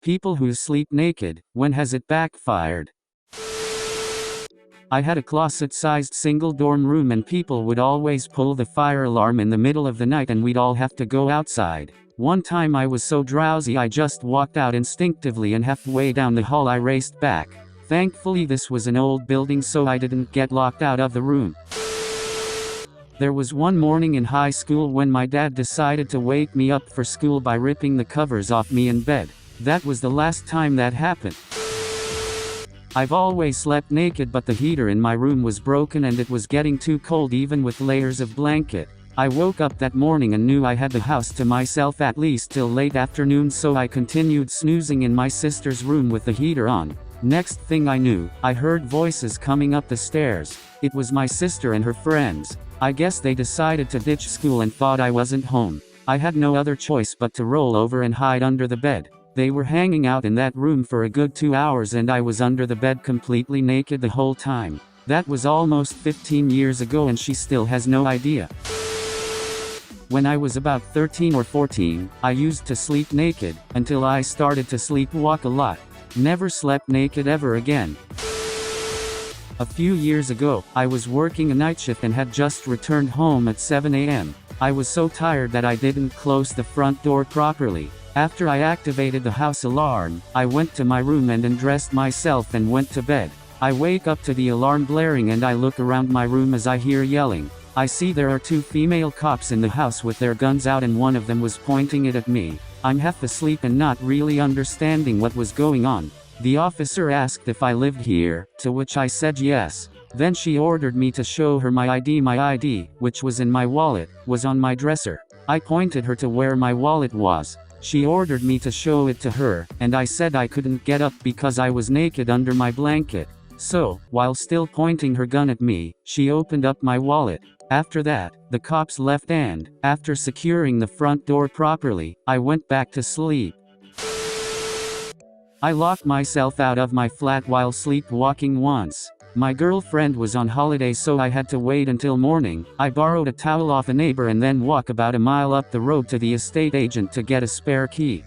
People who sleep naked, when has it backfired? I had a closet-sized single dorm room and people would always pull the fire alarm in the middle of the night and we'd all have to go outside. One time I was so drowsy I just walked out instinctively and halfway down the hall I raced back. Thankfully this was an old building so I didn't get locked out of the room. There was one morning in high school when my dad decided to wake me up for school by ripping the covers off me in bed. That was the last time that happened. I've always slept naked but the heater in my room was broken and it was getting too cold even with layers of blanket. I woke up that morning and knew I had the house to myself at least till late afternoon so I continued snoozing in my sister's room with the heater on. Next thing I knew, I heard voices coming up the stairs. It was my sister and her friends. I guess they decided to ditch school and thought I wasn't home. I had no other choice but to roll over and hide under the bed. They were hanging out in that room for a good 2 hours and I was under the bed completely naked the whole time. That was almost 15 years ago and she still has no idea. When I was about 13 or 14, I used to sleep naked, until I started to sleepwalk a lot. Never slept naked ever again. A few years ago, I was working a night shift and had just returned home at 7 a.m. I was so tired that I didn't close the front door properly. After I activated the house alarm, I went to my room and undressed myself and went to bed. I wake up to the alarm blaring and I look around my room as I hear yelling. I see there are 2 female cops in the house with their guns out and one of them was pointing it at me. I'm half asleep and not really understanding what was going on. The officer asked if I lived here, to which I said yes. Then she ordered me to show her my ID. My ID, which was in my wallet, was on my dresser. I pointed her to where my wallet was. She ordered me to show it to her, and I said I couldn't get up because I was naked under my blanket. So, while still pointing her gun at me, she opened up my wallet. After that, the cops left and, after securing the front door properly, I went back to sleep. I locked myself out of my flat while sleepwalking once. My girlfriend was on holiday so I had to wait until morning. I borrowed a towel off a neighbor and then walk about a mile up the road to the estate agent to get a spare key.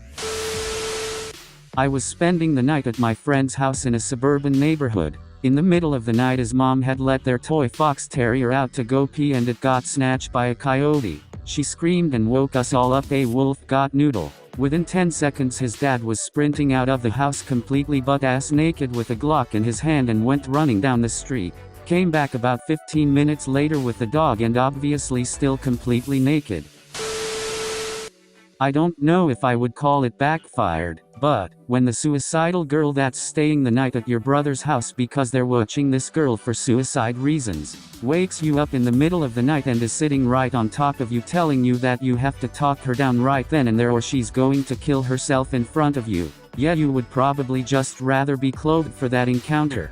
I was spending the night at my friend's house in a suburban neighborhood. In the middle of the night his mom had let their toy fox terrier out to go pee and it got snatched by a coyote. She screamed and woke us all up. A wolf got noodle. Within 10 seconds his dad was sprinting out of the house completely butt-ass naked with a Glock in his hand and went running down the street. Came back about 15 minutes later with the dog and obviously still completely naked. I don't know if I would call it backfired, but, when the suicidal girl that's staying the night at your brother's house because they're watching this girl for suicide reasons, wakes you up in the middle of the night and is sitting right on top of you telling you that you have to talk her down right then and there or she's going to kill herself in front of you, yeah, you would probably just rather be clothed for that encounter.